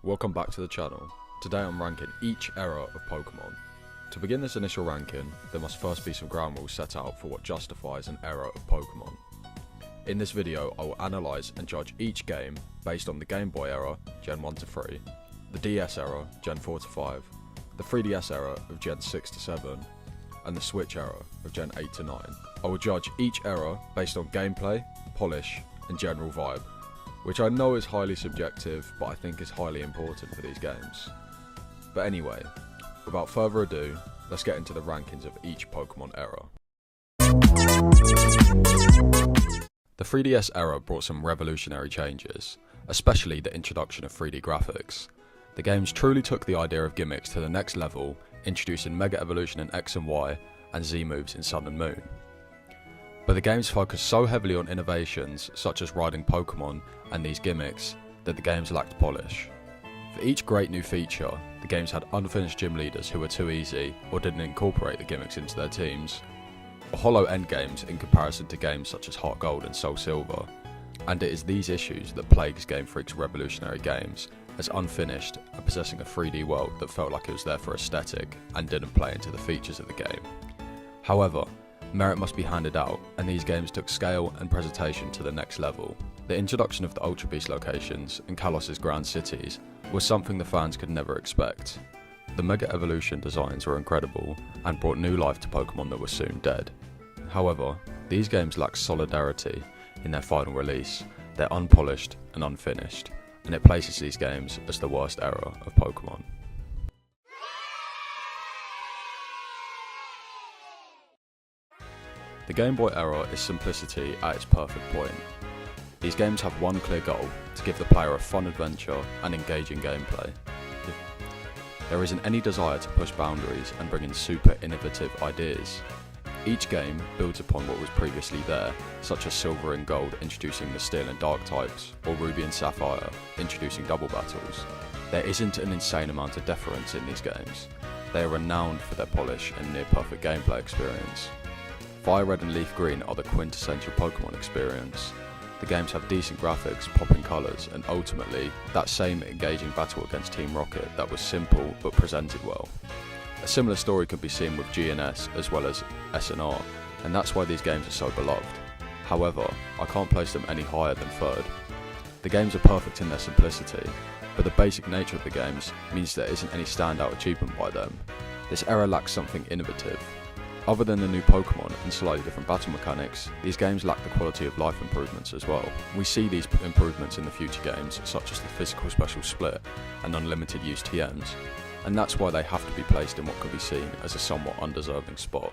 welcome back to the channel. Today I'm ranking each era of Pokémon. To begin this initial ranking, there must first be some ground rules set out for what justifies an era of Pokémon. In this video I will analyse and judge each game based on the Game Boy era, Gen 1 to 3, the DS era, Gen 4 to 5, the 3DS era of Gen 6 to 7, and the Switch era of Gen 8 to 9. I will judge each era based on gameplay, polish, and general vibe, which I know is highly subjective, but I think is highly important for these games. But anyway, without further ado, let's get into the rankings of each Pokémon era. The 3DS era brought some revolutionary changes, especially the introduction of 3D graphics. The games truly took the idea of gimmicks to the next level, introducing Mega Evolution in X and Y and Z moves in Sun and Moon. But the games focused so heavily on innovations such as riding Pokémon and these gimmicks that the games lacked polish. For each great new feature, the games had unfinished gym leaders who were too easy or didn't incorporate the gimmicks into their teams, or hollow endgames in comparison to games such as Heart Gold and Soul Silver. And it is these issues that plagues Game Freak's revolutionary games, as unfinished and possessing a 3D world that felt like it was there for aesthetic and didn't play into the features of the game. However, merit must be handed out, and these games took scale and presentation to the next level. The introduction of the Ultra Beast locations and Kalos' grand cities was something the fans could never expect. The Mega Evolution designs were incredible and brought new life to Pokémon that were soon dead. However, these games lack solidarity in their final release. They're unpolished and unfinished, and it places these games as the worst era of Pokémon. The Game Boy era is simplicity at its perfect point. These games have one clear goal: to give the player a fun adventure and engaging gameplay. There isn't any desire to push boundaries and bring in super innovative ideas. Each game builds upon what was previously there, such as Silver and Gold introducing the Steel and Dark types, or Ruby and Sapphire introducing double battles. There isn't an insane amount of deference in these games. They are renowned for their polish and near perfect gameplay experience. Fire Red and Leaf Green are the quintessential Pokémon experience. The games have decent graphics, popping colours, and ultimately, that same engaging battle against Team Rocket that was simple but presented well. A similar story could be seen with G and S as well as S and R, and that's why these games are so beloved. However, I can't place them any higher than third. The games are perfect in their simplicity, but the basic nature of the games means there isn't any standout achievement by them. This era lacks something innovative. Other than the new Pokémon and slightly different battle mechanics, these games lack the quality of life improvements as well. We see these improvements in the future games, such as the physical special split and unlimited use TMs, and that's why they have to be placed in what could be seen as a somewhat undeserving spot.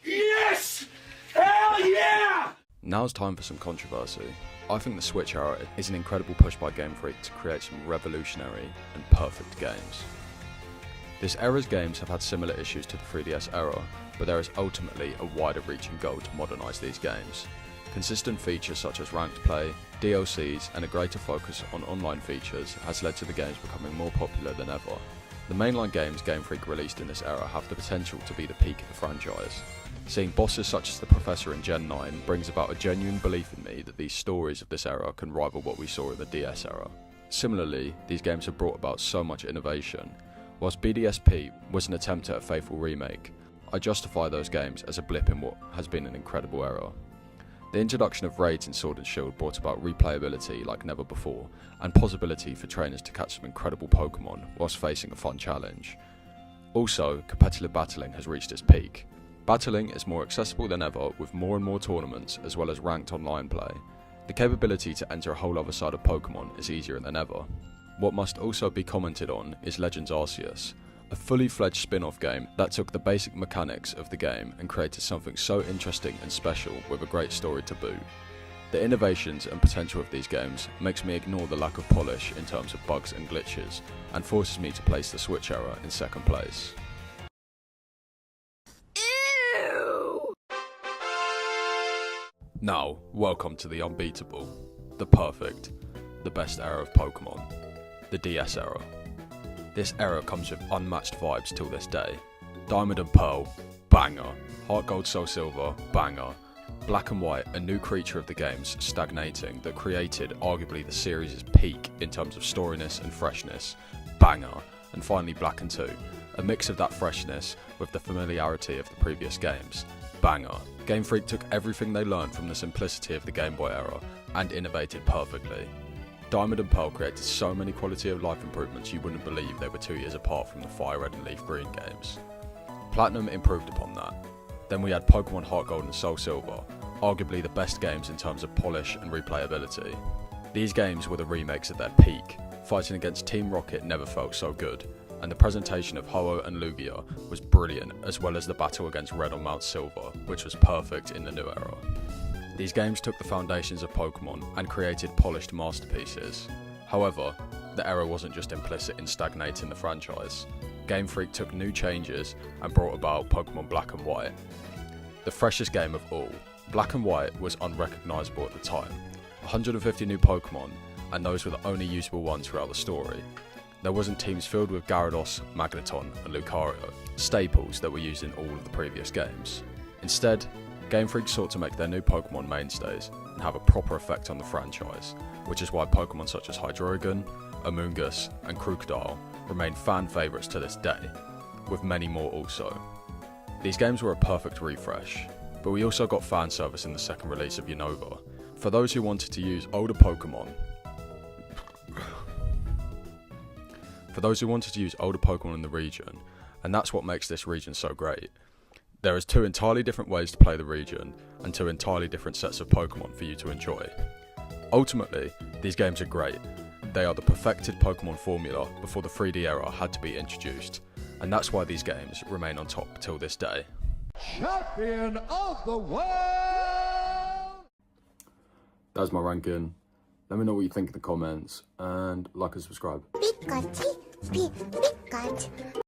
Yes! Hell yeah! Now's time for some controversy. I think the Switch era is an incredible push by Game Freak to create some revolutionary and perfect games. This era's games have had similar issues to the 3DS era, but there is ultimately a wider reaching goal to modernise these games. Consistent features such as ranked play, DLCs, and a greater focus on online features has led to the games becoming more popular than ever. The mainline games Game Freak released in this era have the potential to be the peak of the franchise. Seeing bosses such as the Professor in Gen 9 brings about a genuine belief in me that these stories of this era can rival what we saw in the DS era. Similarly, these games have brought about so much innovation. Whilst BDSP was an attempt at a faithful remake, I justify those games as a blip in what has been an incredible era. The introduction of raids in Sword and Shield brought about replayability like never before, and possibility for trainers to catch some incredible Pokémon whilst facing a fun challenge. Also, competitive battling has reached its peak. Battling is more accessible than ever with more and more tournaments as well as ranked online play. The capability to enter a whole other side of Pokémon is easier than ever. What must also be commented on is Legends Arceus, a fully fledged spin-off game that took the basic mechanics of the game and created something so interesting and special with a great story to boot. The innovations and potential of these games makes me ignore the lack of polish in terms of bugs and glitches, and forces me to place the Switch era in second place. Now, welcome to the unbeatable, the perfect, the best era of Pokémon, the DS era. This era comes with unmatched vibes till this day. Diamond and Pearl, banger. Heart Gold, Soul Silver, banger. Black and White, a new creature of the game's stagnating that created arguably the series' peak in terms of storiness and freshness, banger, and finally Black and 2, a mix of that freshness with the familiarity of the previous games, banger. Game Freak took everything they learned from the simplicity of the Game Boy era and innovated perfectly. Diamond and Pearl created so many quality of life improvements you wouldn't believe they were 2 years apart from the Fire Red and Leaf Green games. Platinum improved upon that. Then we had Pokémon Heart Gold and Soul Silver, arguably the best games in terms of polish and replayability. These games were the remakes at their peak. Fighting against Team Rocket never felt so good, and the presentation of Ho-Oh and Lugia was brilliant, as well as the battle against Red on Mount Silver, which was perfect in the new era. These games took the foundations of Pokémon and created polished masterpieces. However, the era wasn't just implicit in stagnating the franchise. Game Freak took new changes and brought about Pokémon Black and White. The freshest game of all, Black and White was unrecognisable at the time. 150 new Pokémon, and those were the only usable ones throughout the story. There wasn't teams filled with Gyarados, Magneton and Lucario, staples that were used in all of the previous games. Instead, Game Freak sought to make their new Pokémon mainstays and have a proper effect on the franchise, which is why Pokémon such as Hydreigon, Amoonguss and Crocodile remain fan favourites to this day, with many more also. These games were a perfect refresh, but we also got fan service in the second release of Unova. For those who wanted to use older Pokémon in the region, and that's what makes this region so great. There is 2 entirely different ways to play the region, and 2 entirely different sets of Pokémon for you to enjoy. Ultimately, these games are great. They are the perfected Pokémon formula before the 3D era had to be introduced, and that's why these games remain on top till this day. Champion of the world! That's my ranking. Let me know what you think in the comments, and like and subscribe. Pikachu, Pikachu.